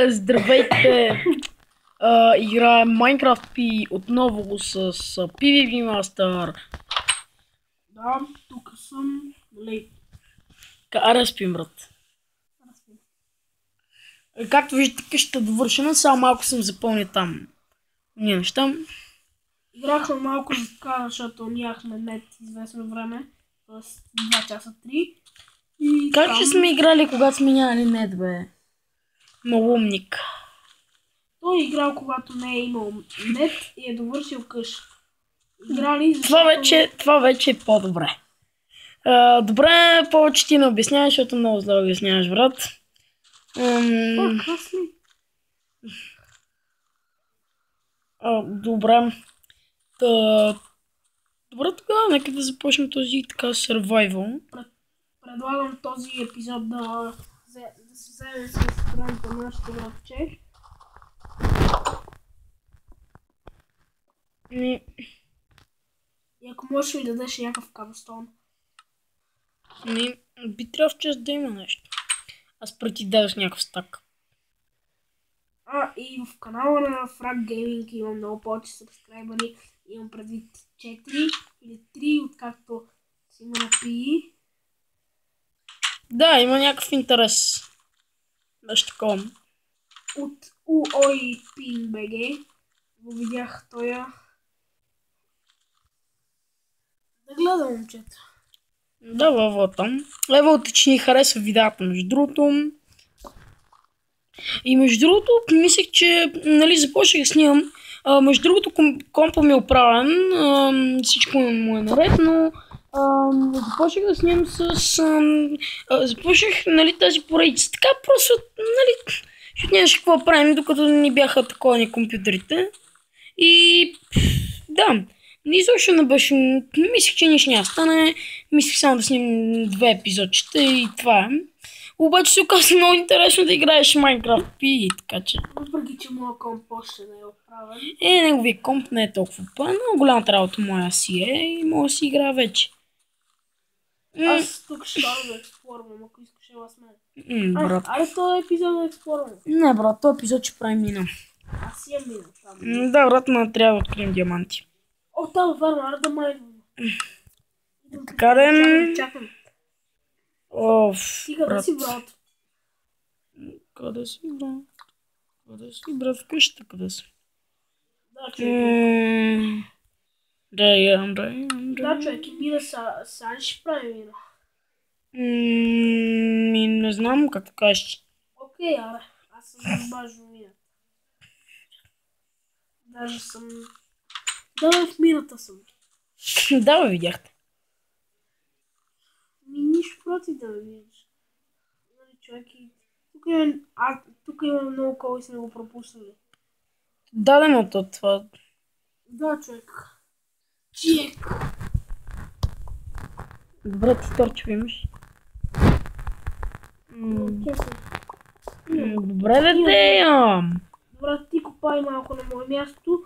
Здравейте! Играем Minecraft P отново с PvP Master. Да, тук съм. Нали, Аре спим, брат. Както виждате, къщата е довършена, само малко съм запълнил там. Ние неща. играхме малко за така, защото нямахме нет известно време. Тоест 2 часа 3. И Как там... че сме играли, когато сме нямали нет, бе? Малумник. Той е играл, когато не е имал нет и е довършил къща. Играли, защото... Това вече е по-добре. Добре, повече ти не обясняваш, защото много зле обясняваш, брат. Късли. Добре. Добре, тогава нека да започнем този така survival. Предлагам този епизод да се вземе с страната на нашето братче. И ако можеш ми дадеш някакъв кабелстон. Би трябвало в час да има нещо. Аз преди дадеш някакъв стак. И в канала на Frag Gaming имам много повече сабскрайбъри. Имам предвид 4 или 3, откакто си има напи. Да, има някакъв интерес. Нещо такова. От UOIPinBG го видях тоя. Да гледам, момчета. Да, във там. Левелът че ни харесва видеята, между другото. И между другото, мислех, че нали, започнах да снимам. Между другото, компа ми е оправен. Всичко му е наред, но започнах да снимам започнах нали, тази поредица. Така просто, нали, защото нямаше какво правим, докато ни бяха таковани компютрите. И да, изобщо не беше. Мислех, че нищо няма стане. Мислех само да снимам 2 епизодчета и това е. Обаче се оказа много интересно да играеш Minecraft и така че. Въпреки, че моят комп още не е оправен. Неговия комп не е толкова пълен, но голямата работа моя си е и мога да си играя вече. Аз тук ще да експлорвам, ако искаш ела с мен. Брат. Аре този епизод да експлорвам. Не, брат, този епизод ще прави мина. Аз си я мина там. Да, брат, но трябва да открием диаманти. Там верно, аре да майнвам. Така да... Чакам. Оф, Къде си, брат? Къде си, брат? Къде си, брат? В къщата, къде си? Да, човек. Да, човек, и мина са ще прави мина. Не знам как кажеш. Окей, аре. Аз съм бажно мина. Даже съм... Да, в мината съм. Да, видяхте. Нищо против да ме видиш. Човек и... Тук има много кол и сме го пропуснали. Даденото това. Да, човек. Чек. Добре, ти торчево имаш. Добре, дете имам. Добре, ти копай малко на мое място.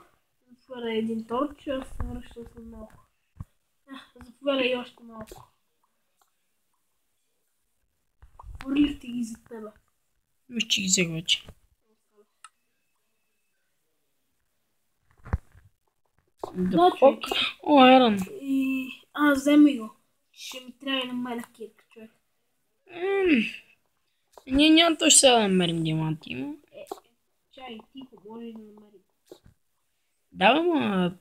Заповядай един торч, аз се връщам след малко. Заповядай и още малко. Върлих ти ги за тебе. Мисля, че ги взех вече. Да, човек. О, Еран. Вземи го. Ще ми трябва и на мен кирка, човек. Ние няма точно сега да намерим диаманти, има. Чай, тихо, може да намерим. Да, ама...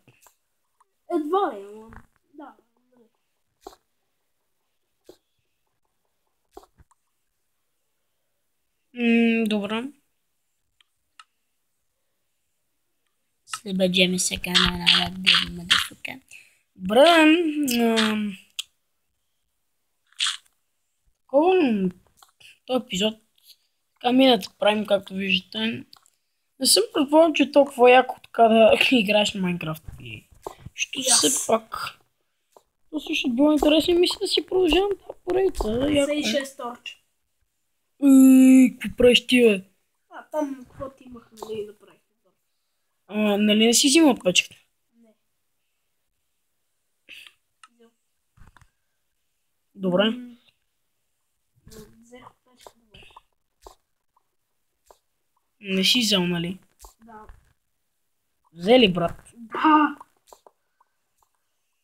Едва ли, ама... Да. Добре. Бъдем сега на мъдъфъка. Добре, този епизод камината правим, както виждате. Не съм предполагал, че е толкова яко така да играеш на Майнкрафт. Що все пак. То също било интересно и мисля да си продължавам тази поредица. 56 торча. Какво правиш ти, бе? Там какво ти имах, нали, да правих? Нали не си взима от печката? Не. Добре. Взех печката. Не си взел, нали? Да. Взели, брат. Да.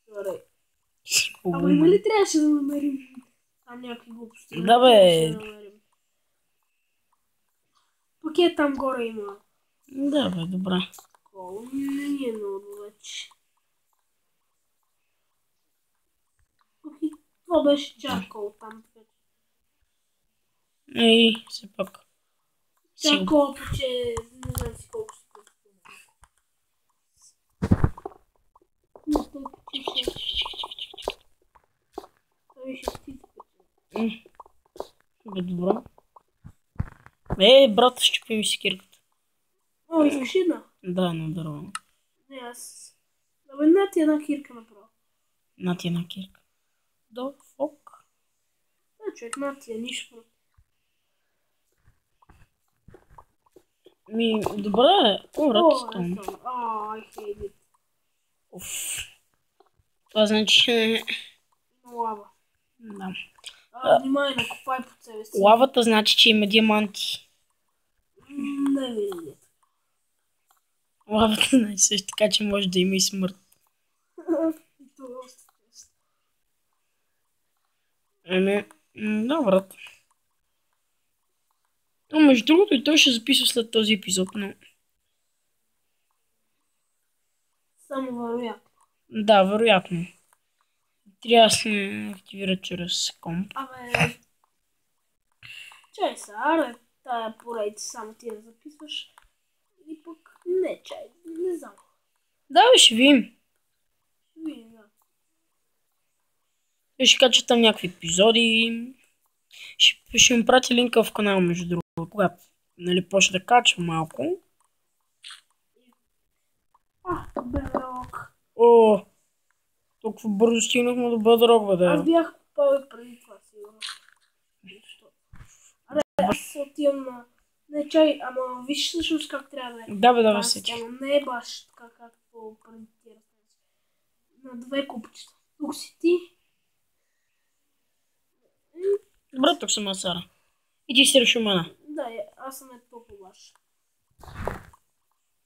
Добре. Ама има ли трябваше да намерим там някакви глупости? Да, бе. Пък е там горе има. Да, бе, добре. Не ми е много вече. Пък и това беше чакал там. Ей, все пак. Чакал, че не знам си колко си Бе, добро. Брат, щупи ми секирката. О, искаш една? Да, на дърво. Не, аз... Абе, на ти една кирка направо. На ти една кирка. Да, фок. Да, човек, на ти е нищо. Добре, брат, I hate it. Уф. Това значи, че... Има лава. Да. Внимай, накопай под себе си. Лавата значи, че има диаманти. Не винаги. Лавата значи също така, че може да има и смърт. Да, брат. Между другото и той ще записва след този епизод, но... Само вероятно. Да, вероятно. Трябва да се активира чрез комп. Абе... Чай са, аре, тая поредица само ти я записваш. И пък не чай, не знам. Да, бе, ще видим. Видим, да. Ще кача там някакви епизоди. Ще им пратя линка в канала, между другото, когато почне да кача малко. Bedrock. О, толкова бързо стигнахме до Bedrock, бе, да. Аз бях купал и преди това, сигурно. Аре, аз отивам на... Не, чай, ама виж всъщност как трябва да е. Да, бе, да, всеки. Ама не е баш така, както преди ти разказваш. На две купчета. Тук си ти. Брат, тук съм аз, Сара. И ти си решил мене. Да, аз съм толкова баш.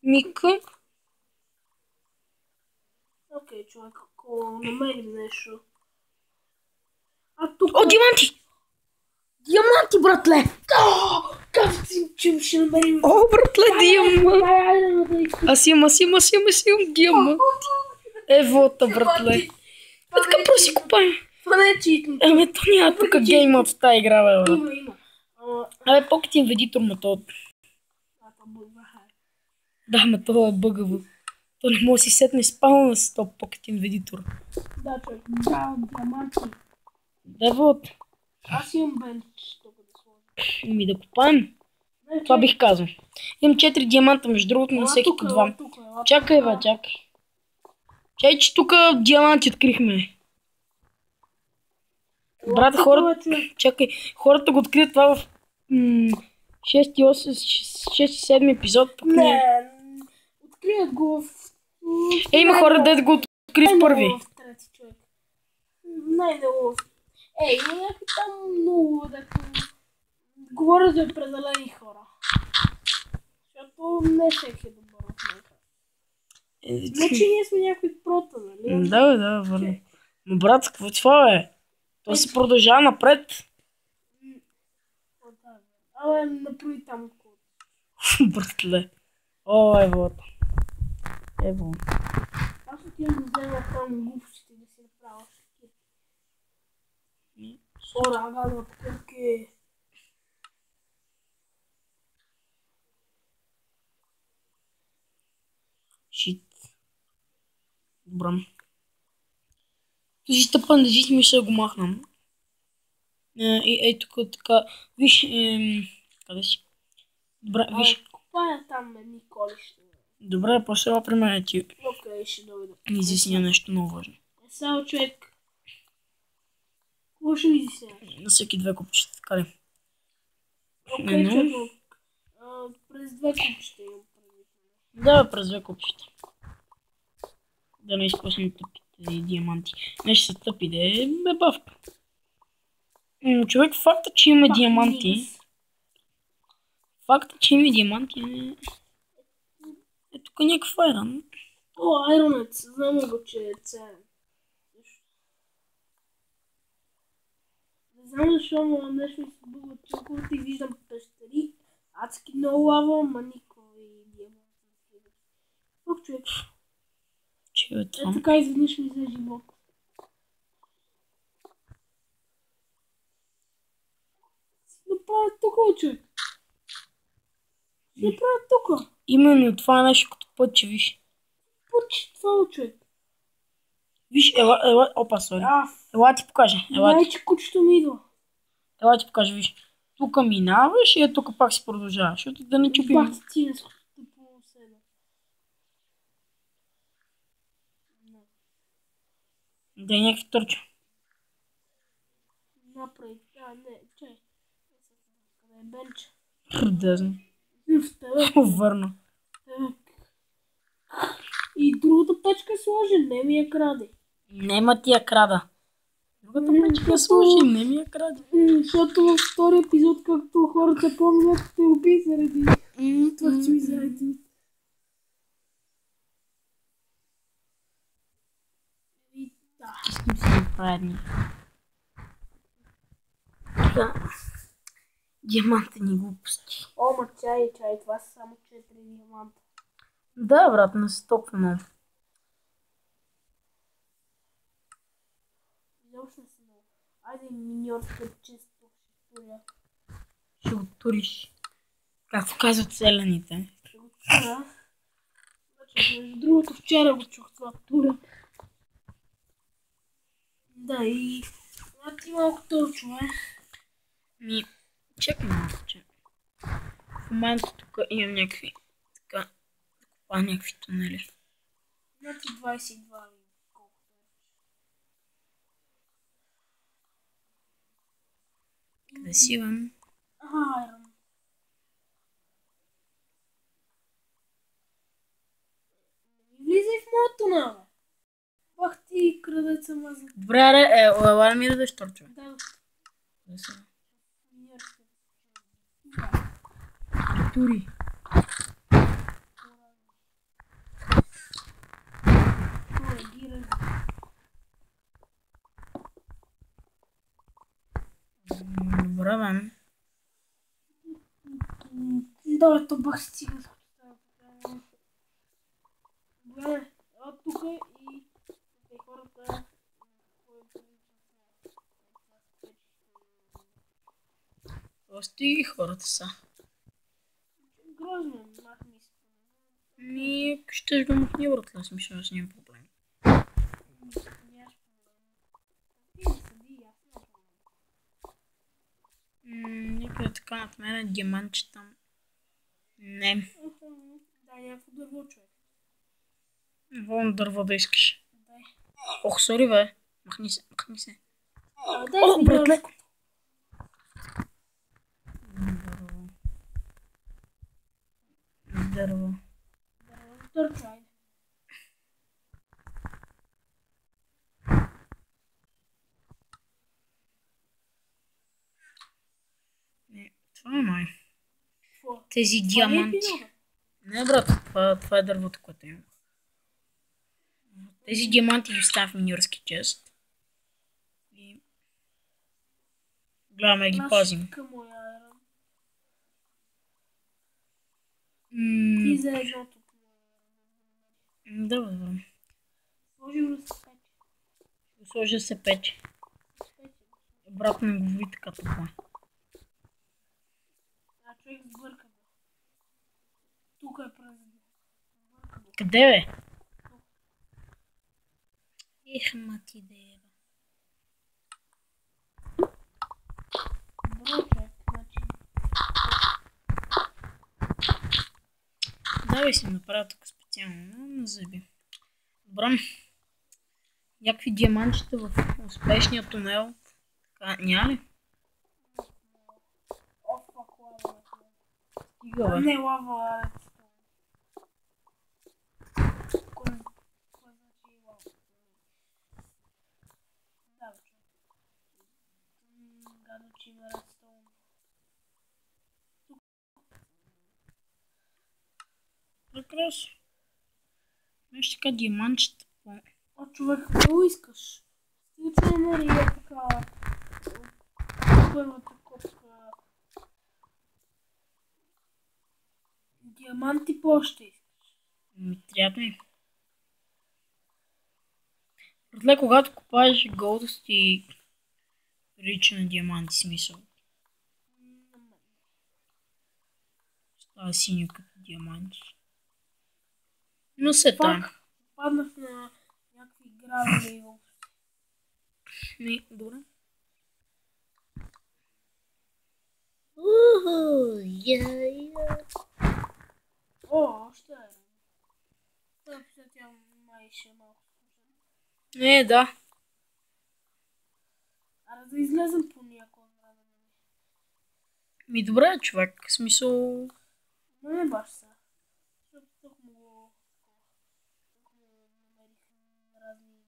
Мика. Окей, човек, ако намерим нещо. Тук... О, диаманти! Диаманти, братле! Как си, че ще намерим... О, братле, диамант! Айде, Аз имам диамант. Евота, братле. Така просто купай. Това не е читно. То няма тук геймът в тази игра, бе, брат. Има. Pocket Invader, ма то... Да, ма то е бъгаво. То не може да си сетне спална с топ Pocket Invader. Да, човек. Браво, диаманти. Да, вот. Аз имам бенч тук да сложа. Да купаем. Това бих казал. Имам 4 диаманта, между другото, на всеки по 2. Чакай, бе, чакай. Чай, че тук диаманти открихме. Брат, чакай, хората го открият това в 6-7 епизод. Не, открият го в... Има хора, да го открият в първи. Най-много. Има някакви там много, дето говоря за определени хора. Защото не всеки е добър от Майнкрафт. Значи ние сме някакви прота, нали? Да, върна. Но брат, какво това е? То се продължава напред. Абе, направи там код. Братле. О, ево. Аз отивам да взема там глупостите да си направя. Рага, кърки. Шит. Добре. Този тъпан да ми ще го махнам. Тук така. Виж, къде си? Добре, виж. Купая там едни колища. Добре, после при мен ти. Окей, ще дойда. Изясня нещо много важно. Само човек. Какво ще изясняваш? На всеки 2 купчета, така ли? Окей, човек. През 2 купчета имам предвид. Да, през 2 купчета. Да не изпуснем тъпите диаманти. Не ще са тъпи, да е бавка. Човек, факта, че има диаманти. Факт е, че има диаманти. Е тук някакъв айрон. О, айронец. Знам го, че е ценен. Не знам защо, но нещо ми се бъдва чуковете и виждам пещери. Адски много лава, ама никой диаманти. Ох, човек. Че е това. Е, така изведнъж ми взе живот. Направя тук, човек. Направя тук. Именно това е нещо като пътче, виж. Пътче това, човек. Виж, ела, опа, сори. Ела ти покажа. Знае, че кучето ми идва. Ела ти покажа, виж. Тук минаваш и тук пак си продължаваш, защото да не чупим. Бах ти не скочите по себе. Да е някакви търча. Напред. Не, чай. Къде е бенча? Да знам. В тебе. Върна. И другата печка сложи, не ми я краде. Нема ти я крада. Другата печка сложи, не ми я краде. Защото във втори епизод, както хората помнят, те уби заради това, че ми заради. И да. Искам си направя едни. Да. Диамантени глупости. О, ма чай, това са само 4 диаманта. Да, брат, не са толкова много. Изобщо не са много. Айде миньорска често ще туря. Ще го туриш. Както казват селяните. Ще го тура. Значи, между другото, вчера го чух това тура. Да, и... ти малко точно, Чакай малко, че. В момента тук имам някакви... Така... Купа някакви тунели. Значи 22 колко е. Къде си, Иван? Айрон. Влизай в моят тунел, бе. Бах ти, крадеца мазна. Добре, аре, ела ми да дадеш торчове. Да, Да се. миньорска. Тури. Добре, бе. Да, то бах стига. Добре, от тук и хората. Просто и хората са. Грозно, махни се. Ми, ще го махни, брат, аз мисля, аз нямам проблем. Някъде така над мен диамантче там. Не. Да, някакво дърво, човек. Волно дърво да искаш. Дай. Ох, сори, бе. Махни се. Дай О, братле! Дърво. Търчо, айде. Това е май. Какво? Тези Това диаманти. Не, брат, това е дървото, което имам. Тези диаманти ги оставя в миньорски чест. И... гледаме ги пазим. Ти за едното. Да, добре. Сложи го да се пече. Сложи да се пече. Брат, не говори така това. Човек сбърка, бе. Тук е празен. Къде, бе? Ех, мати да е, бе. Добре, човек, значи. Да, бе, си направя тук специално, но не зъби. Добре. Някакви диамантчета в успешния тунел. Така, няма ли? Стига, бе. Не, лава. Кой значи лава? Да, бе, човек. Гадо, че има редстоун. прекрасно. Виж така диамантчета. А човек, какво искаш? Стига се намери така първата копка. Диаманти по-ще искаш. Трябва ми. Братле, когато купаеш голдост и прилича на диаманти смисъл. Става синьо като диаманти. Но се пак паднах на някакви гравели. Не, добре. О, още е. Той тя май ще е малко. Не, да. Аре да излезем по някое време. Ми добре, човек. В смисъл... Не баш са. Защото тук му намерих разни...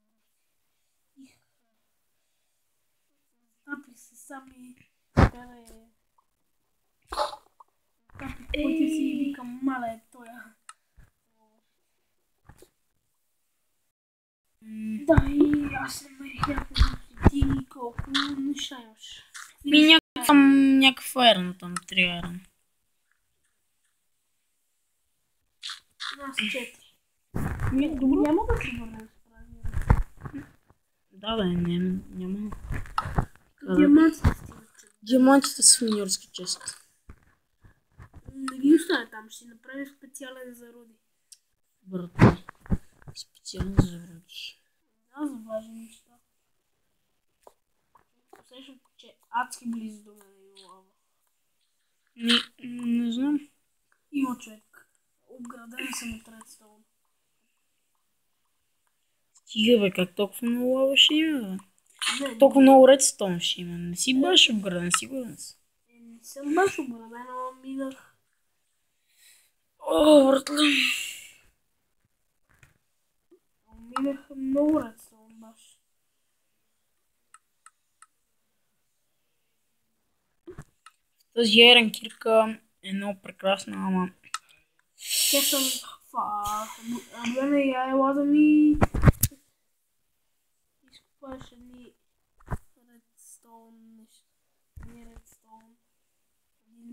Тапли се сами. Каде... Тапли в пътя си и викам, мале тоя. Да, и аз намерих някакви ти колко неща имаш. Ми някакъв айрон там, 3 айрон. Аз 4. Добре. Няма да се върнем с празни ръце. Да, няма. Диамантите стигат. Диамантите са в миньорски чест. Не ги оставя там, ще си направим специален за Руди. Брате, специално за Руди. Да, за важни неща. Усещам, че адски близо до мен има лава. Не знам. Има човек. Обграден съм от редстоун. Стига бе, как толкова много лава ще има, бе? Не, Толкова много редстоун ще има. Не си баш обграден, сигурен си. не съм баш обграден, ама минах. О, братле. Минах много редстоун баш. Тази ерен кирка е много прекрасна, ама... Те съм... Адвена и ела да ми... Изкупаш едни редстоун неща. Не редстоун.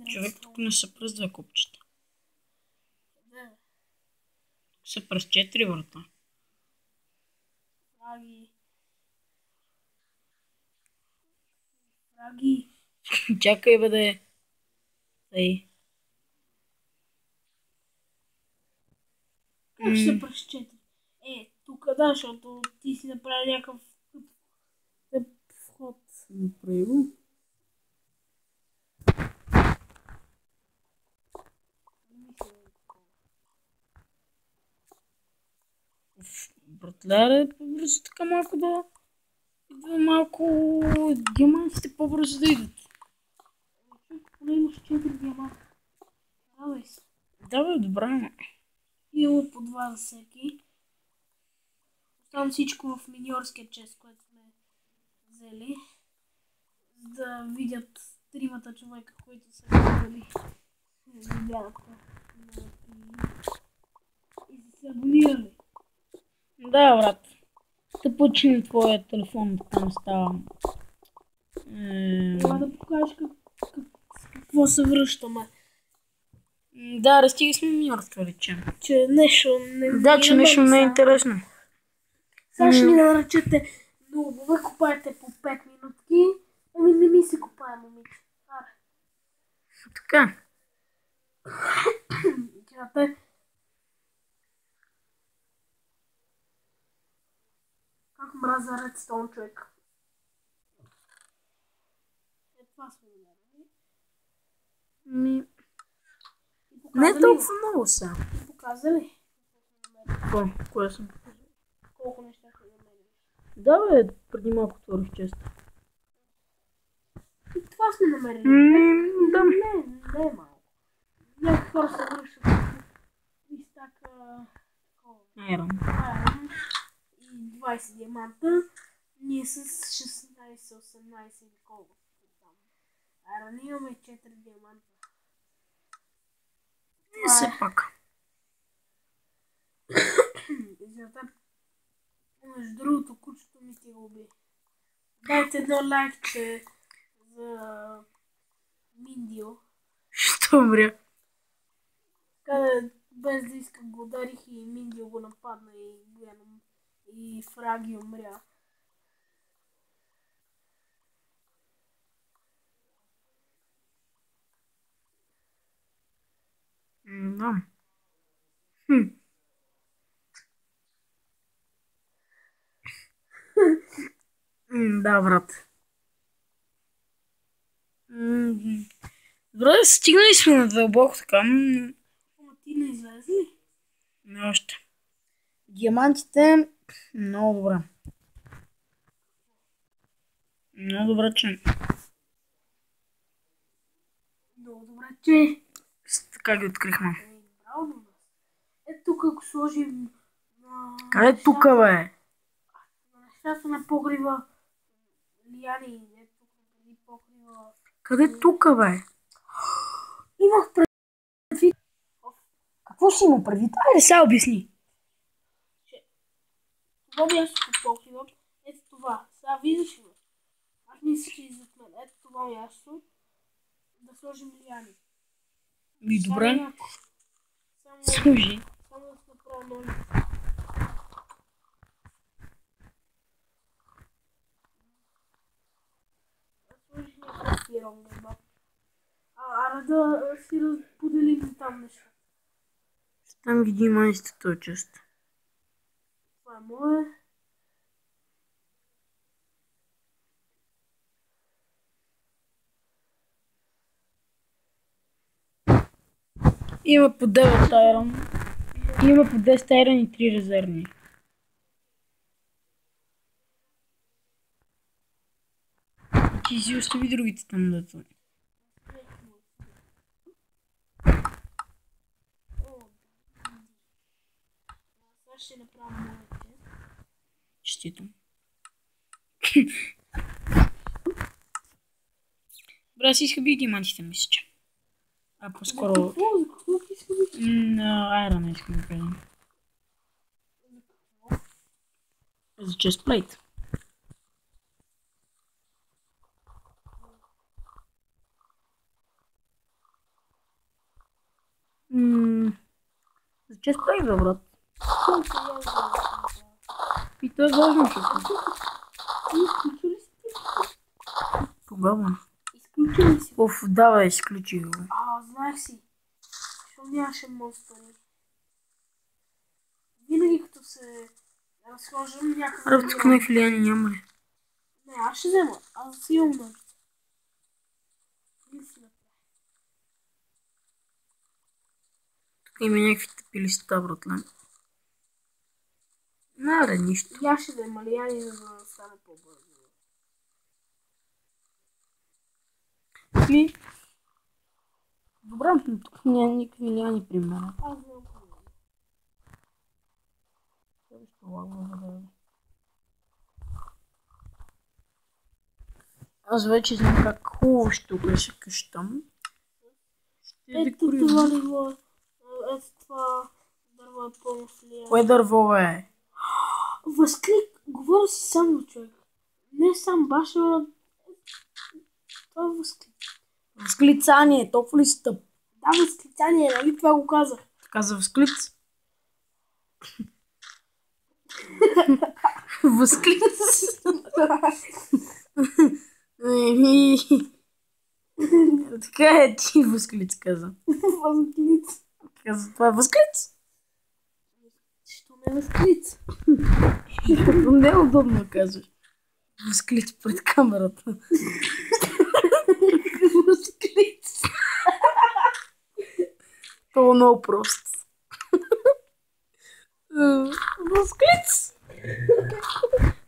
Човек тук не са през 2 купчета. Да. Тук са през 4, брата. Фраги. Чакай бе да е. Ей. Как ще се през 4? Тук да, защото ти си направи някакъв тъп вход. Направи го. Братле, по-бързо така малко да... Малко диамантите по-бързо да идват. Поне имаш 4 диаманта. Радвай се. Да бе, добре. Имаме по 2 за всеки. Оставам всичко в миньорския чест, което сме взели. За да видят тримата човека, които са взели. Видяха. И са се абонирали. Да, брат. Да почини твоя телефон, там става. Трябва да покажеш какво се връщаме. Да, разстига сме миньорство, речем. Че нещо не... Да, че нещо не е интересно. Сега ще ми наръчате, но вие купаете по 5 минутки. Ами не ми се купае, момиче. Аре. Така. Чакате. Как мраза редстоун, човек. Това сме намерили. Не толкова много са. Ти показа ли? Кое съм показал? Колко неща сме намерили? Да бе, преди малко отворих чест. И това сме намерили. Да. Не е малко. Някакви хора се връщат. И стака... Айрон. И 20 диаманта. Ние с 16-18 или колко там. Айрон имаме 4 диаманта. Не се пак. телевизията. Между другото, кучето ми ти го уби. Дайте едно лайкче за Миндио. Що умря? Къде без да искам го ударих и Миндио го нападна и Фраги умря. Да. Да, брат. Добре, стигнали сме на дълбоко така. Ама ти не излезе ли? Не още. Диамантите, много добре. Много добре, че... Много добре, че... Така ги открихме. Браво на нас. Ето тук, ако сложим... Къде тук, бе? На нещата на погреба лияни. Ето тук преди покрива... Къде тук, бе? Имах предвид... Какво си има предвид? Айде сега обясни. Това място по покрива, ето това. Сега виждаш ли? Аз мисля, че и зад мен. Ето това място. Да сложим лияни. И добре. Само Служи. да се направя нови. Сложих някакви ронга. Да си разподелим там неща. Там ги има нещо този част. Това е мое. Има по 9 айрон. Има по 10 айрон и 3 резервни. Ти си остави другите там да това. Сега ще направя моите. Честито. Добре, си иска би диамантите, мисля, че. А по-скоро... Какво ти иска би? На айрона искам да кажа. За честплейт. За честплейт, бе, брат. И то е важно, защото... Изключи ли си? Кога, бе? Изключи ли си? Оф, давай, изключих го. Знаех си. Защо нямаше монстъри? Винаги като се разхождам някакъв... Абе, тук някакви лияни няма ли? Не, аз ще взема. Аз си имам нужда. Тук има някакви тъпи листа, братле. Не, нищо. И аз ще взема лияни, за да стане по-бързо. Добре, тук няма никакви лияни при мен. Аз вземам по-бързо. Аз вече знам как хубаво ще украша къща. Ще Ето това ниво. Ето това дърво е пълно с лияни. Кое дърво е? Възклик! Говоря си само, човек. Не сам баш, а... Това е възклик. Възклицание, толкова ли си тъп? Да, възклицание, нали това го казах? Каза възклиц. Възклиц. Така е, ти възклиц каза. Възклиц. Каза, това е възклиц. Що не е възклиц? Не е удобно казваш. Възклиц пред камерата. Възклиц. Това е много просто. Възклиц.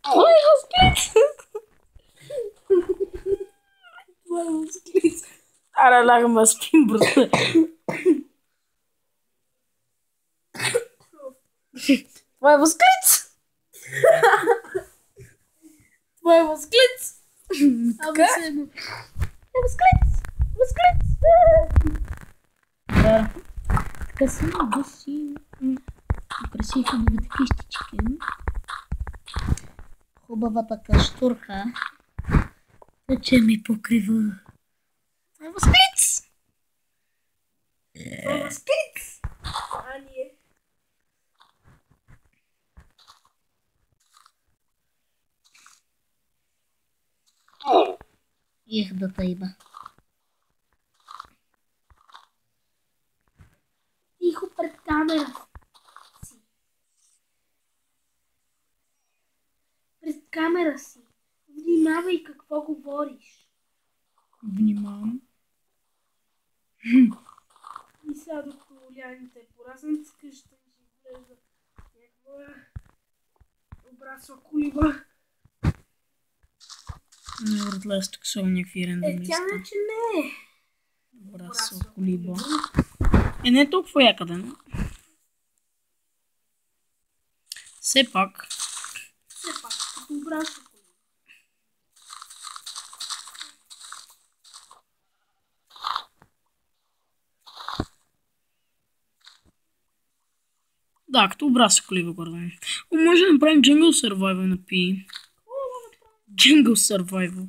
Това е възклиц. Това е възклиц. Аре, лягаме да спим, брат. Това е възклиц. Това е възклиц. Така? Е възклиц. Възклиц. Да. Така си, да си. Красиви хубавите кистички. Хубавата каштурка. Тече ми покрива. Възклиц! Възклиц! А ние? Их да тайба. Тихо пред камера си. Пред камера си. Внимавай какво говориш. Внимавам. И сега докато ляните пораснат, къщата ми ще изглежда някаква обрасла колиба. Вратле, аз тук са някакви рендом листа. Тя вече не е. Обрасла колиба. Не е толкова якъде, но... Все пак. Все пак, като обрасла колиба. Да, като обрасла колиба, гордо. Може да направим Jungle Survival на P. Jungle Survival.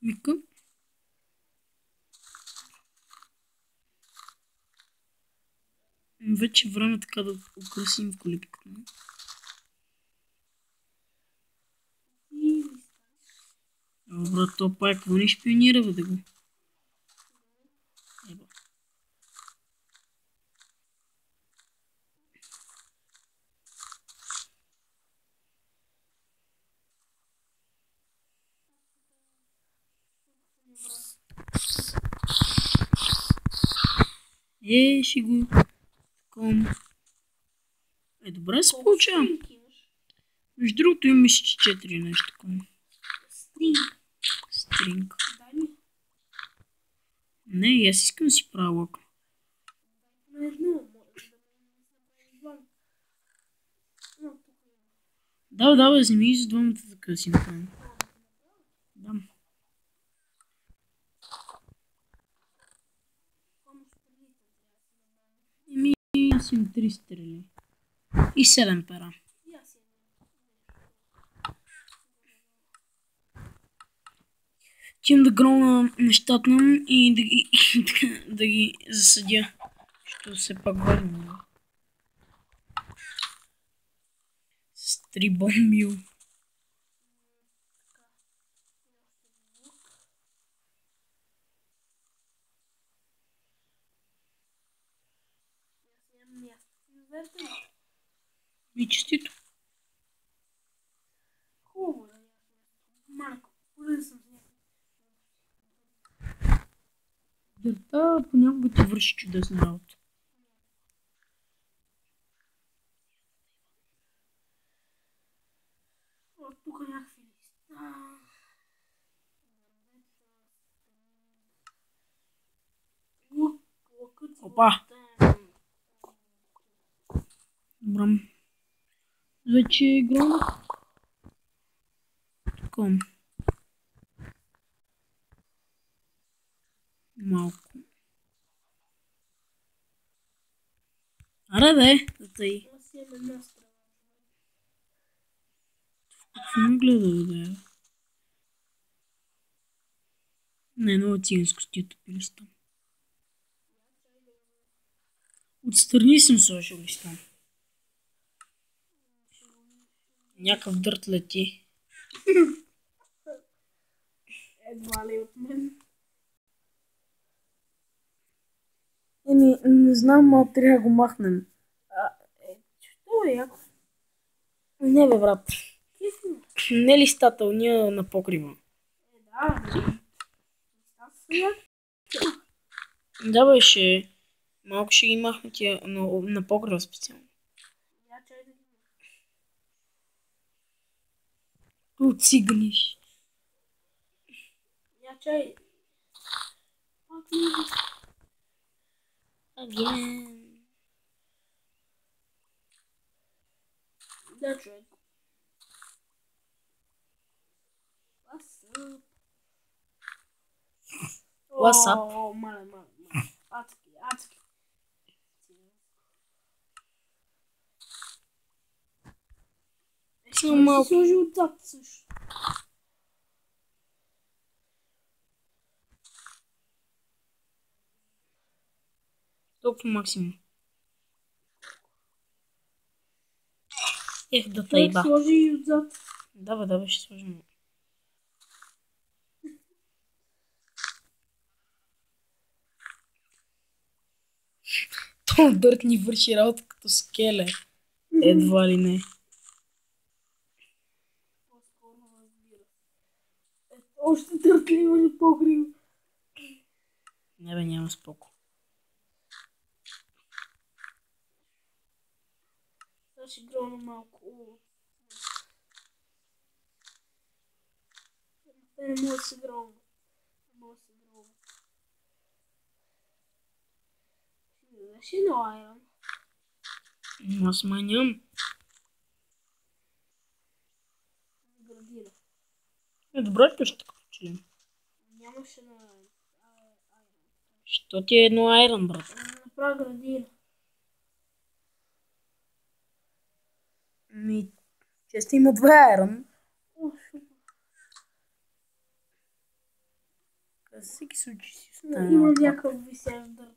Мика. Вече време така да украсим колипката. Добре, то пак какво ни шпионира, бе, да го. Еба. Ще го... Ком. Добре се получава. Между другото имаме си 4 нещо такова. Стринг. Не, аз искам да си правя лък. Да, вземи и за двамата така си направим. Да. Аз имам 3 стрели. И 7 пера. Тим да грона нещата и да ги засъдя. Що все пак годим. С 3 бомбил. И честито. Хубаво да малко. Дърта понякога ти върши чудесна работа. Тук някакви листа. Опа! Добре. Вече грона. Таком. Малко. Аре бе, да тъй. Какво ме гледа, бе? Не, много циганско с тия тъпи листа. Отстрани съм сложил листа. Някакъв дърт лети. Едва ли от мен. Не знам, но трябва да го махнем. Що е яко? Не бе, брат. Не листата, уния на покрива. Да, листата са яки. Да бе, малко ще ги махна тия на покрива специално. Я чай да ги Отциганиш. Я чай. Again. Да, човек. What's up? What's up? О, мале. Адски. Само Ще малко. сложи отзад също. Толкова максимум. Ех, да Човек тайба. сложи и отзад. Давай, ще сложим. То дърт ни върши работа като скеле. Едва ли не. По-скоро разбира. Още търтливо или по-гриво. Не бе, няма споко. Сега ще гръмна малко. Те не могат да се гръмна. Ще ми дадеш едно айрон. Аз май нямам. Градира. Добре, че ще включим. Нямаше на айрон. Що ти е едно айрон, брат? Направя градира. Често има два айрон. За всеки случай си остана. Имам някакъв висящ дърт.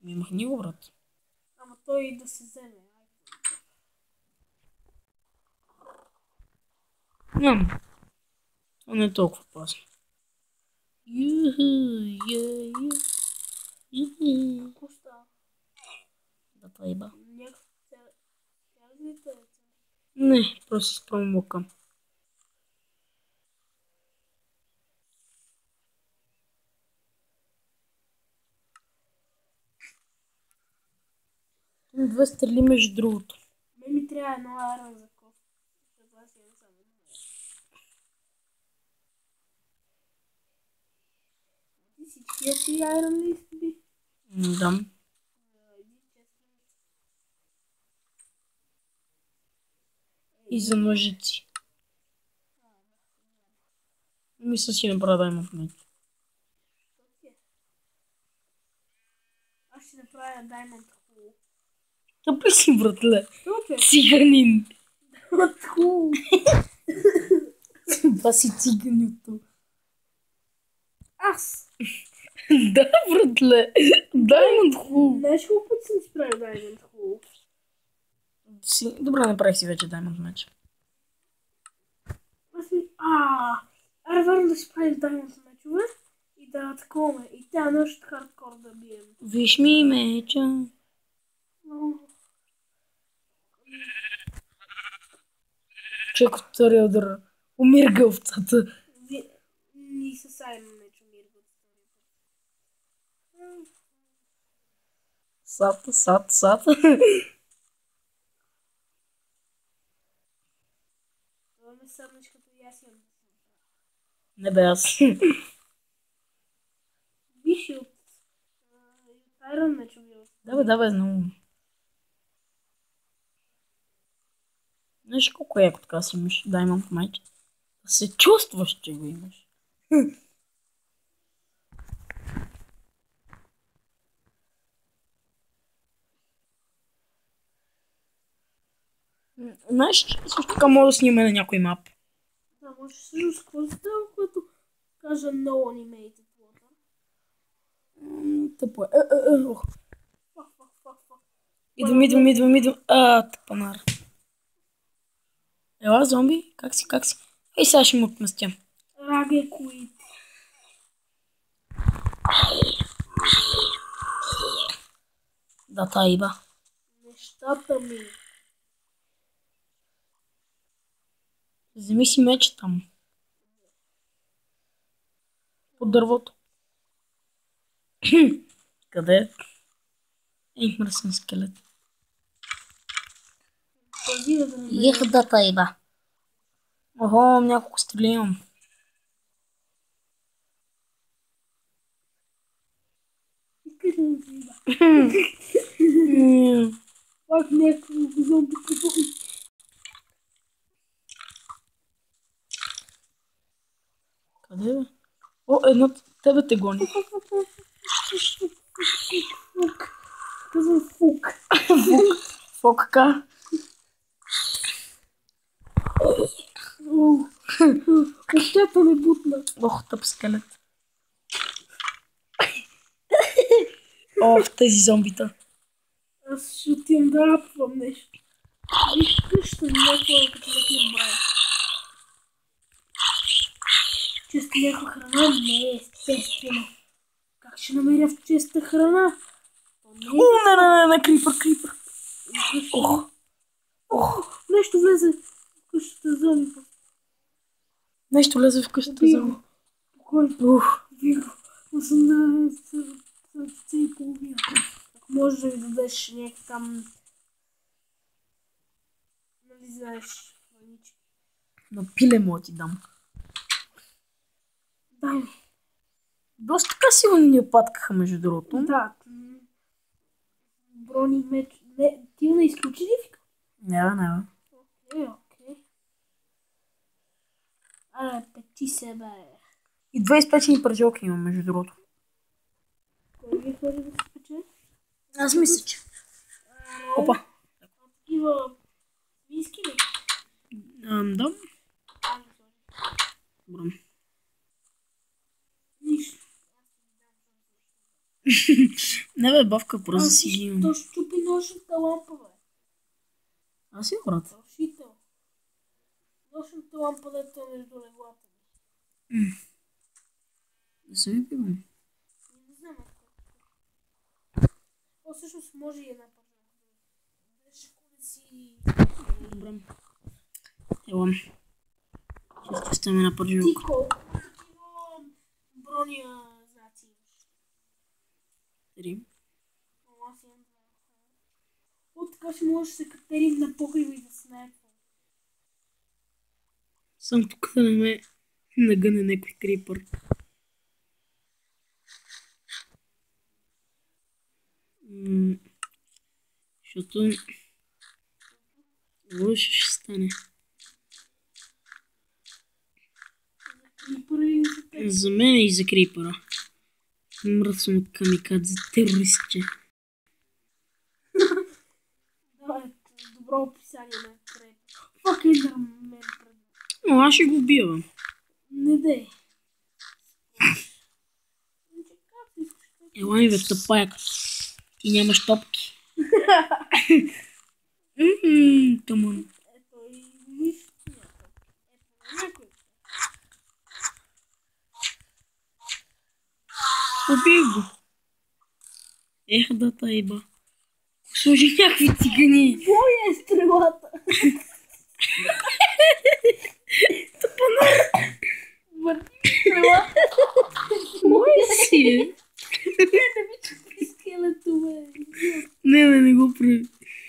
Махни го, брат. Ама той и да се вземе. Нямам. Това не е толкова опасно. Какво става? Да тайба. Някакъв цялата. Не, просто спрям лука. Две стрели между другото. Ми трябва едно айрон за кофе. Защото аз имам само едно. Ти всичкия си айрон ли изби? Да. И за ножици. Мисля си направя да има в него. Аз ще направя Diamond Hole. Тъпи си, братле. Топе! Циганин. Diamond Hole! Това си циганито. Аз! Да, братле. Diamond Hole. Знаеш колко път съм справил Diamond Hole? Добре, направих си вече Diamond Match. Аз ми... Аре, върна да си правим Diamond мечове и да атакуваме. И тя нещо хардкор да бием. Виж ми меча. Човек от втория удар. Умирга овцата. Ни с Iron меч умиргат. Сат. Това ме съднеш като и аз имам. Не бе аз. Виж и от Iron меч умиргат. Давай, много. Знаеш колко е, ако така си имаш Diamond Match? Да се чувстваш, че го имаш. Знаеш, също така мога да снимаме на някой мап. Да, може също с какво става, когато кажа No Animated Water. Тъпо е. Ох. Fuck. Идвам. Тъпанар. Ела, зомби? Как си? Ей, сега ще му отмъстя. Раге Куит. Да, тайба. Нещата ми. Вземи си меч там. Под дървото. Къде е? Ей, мръсен скелет. Пази да не Ех, да тайба. Охо, няколко стрели имам. искаш да не си Пак някакво зомби като... Къде бе? О, едно тебе те гони. Казвам фук. Фокка. Костята ме бутна. Ох, тъп скелет. Ох, тези зомбита. Аз ще отивам да рапвам нещо. Виж къща, някаква като да ти брай. Честа някаква храна? Не, естествено. Как ще намеря в честа храна? На крипър. Ох, нещо влезе в къщата зомби. Нещо влезе в къщата зомби. Спокойно. Виго. Но съм на съвце и половина. Ако можеш да ми дадеш някакъв там... Нали знаеш, ванички. Но пиле му ти дам. Дай ми. Доста така силни ни опаткаха, между другото. Да. Брони меч. Не, ти не изключи ли вика? Не. Окей. Аре, пети се, бе. И 2 изпечени пържолки имам, между другото. Кой ви ходи да се пече? Аз мисля, че... Опа. Такива... Виски ли? Да. Добре. Нищо. Не бе, бавка, просто си ги имам. То щупи нощната лампа, бе. Аз си, брат. Рушител. Нощната лампа, дето е между леглата. Да се ви пивам. Не знам. О, всъщност може и една пържолка. Беше да си... Добре. Елам. Ще стаме на пържолка. Ти колко такива броня знаци имаш? 3. Аз имам 2. О, така ще можеш да се катерим на покрива и да снайпвам. Само тук да не ме нагъне някой крипър. Защото... Лошо ще стане. Крипъра или за теб? За мен и за крипъра. Мръсно камикадзе терористче. Да, добро описание на крепа. Фак Ендърмен пред. Но аз ще го убия, бе. Не дей. Ела ми, бе, тъпаяк. Ти нямаш топки. Тъмън. Ето и нищо някой. Ето някой. Убих го. Ех, да, тайба. Служи някакви цигани. Твоя е стрелата. Върти ми стрелата. Моя си е. Не ми чупи скелето, бе. Не го прави.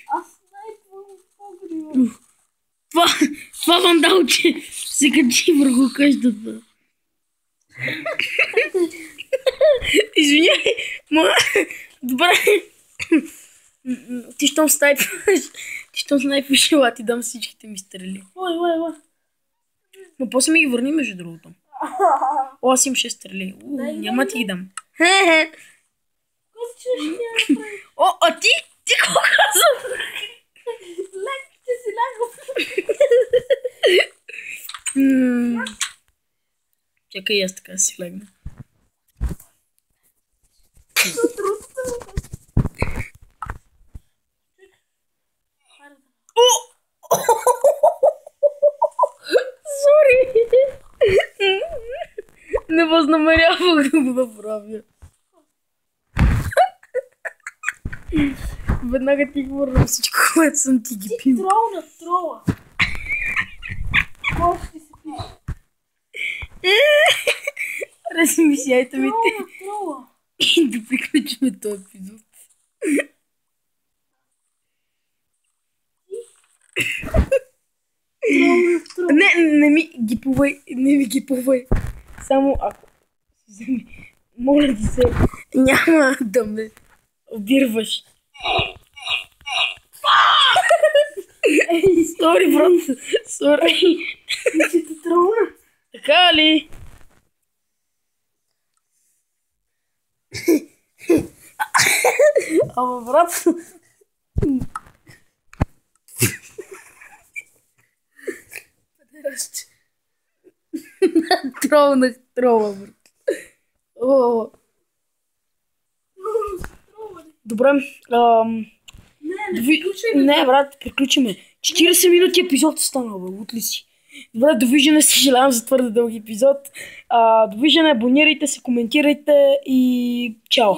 Аз снайпвам погреба. Това вандалче се качи върху къщата. Извиняй, добре. Ти щом снайпваш, ела ти дам всичките ми стрели. Ой. Но после ми ги върни, между другото. О, аз имам 6 стрели. Няма ти ги дам. Кой ще няма прави? О, а ти какво казвам? Лекте си ляго. Чакай, аз така си легна. Сори! Не възнамерявах да го направя. Веднага ти говоря всичко, което съм ти ги пил. Трол на трола. Може ти се пише. Размисляйте ми Трол на трола. и да приключим този епизод. Не ми ги плувай. Само ако си вземи, моля ти се, няма да ме обирваш. Сори, брат, сори. Ще те тролна. Така ли? Ама, брат, Тролнах трола, брат. О, добре. Не, брат, приключиме. 40 минути епизод останал, бе. Лут ли си? Добре, довиждане, съжалявам за твърде дълги епизод. Довиждане, абонирайте се, коментирайте и чао.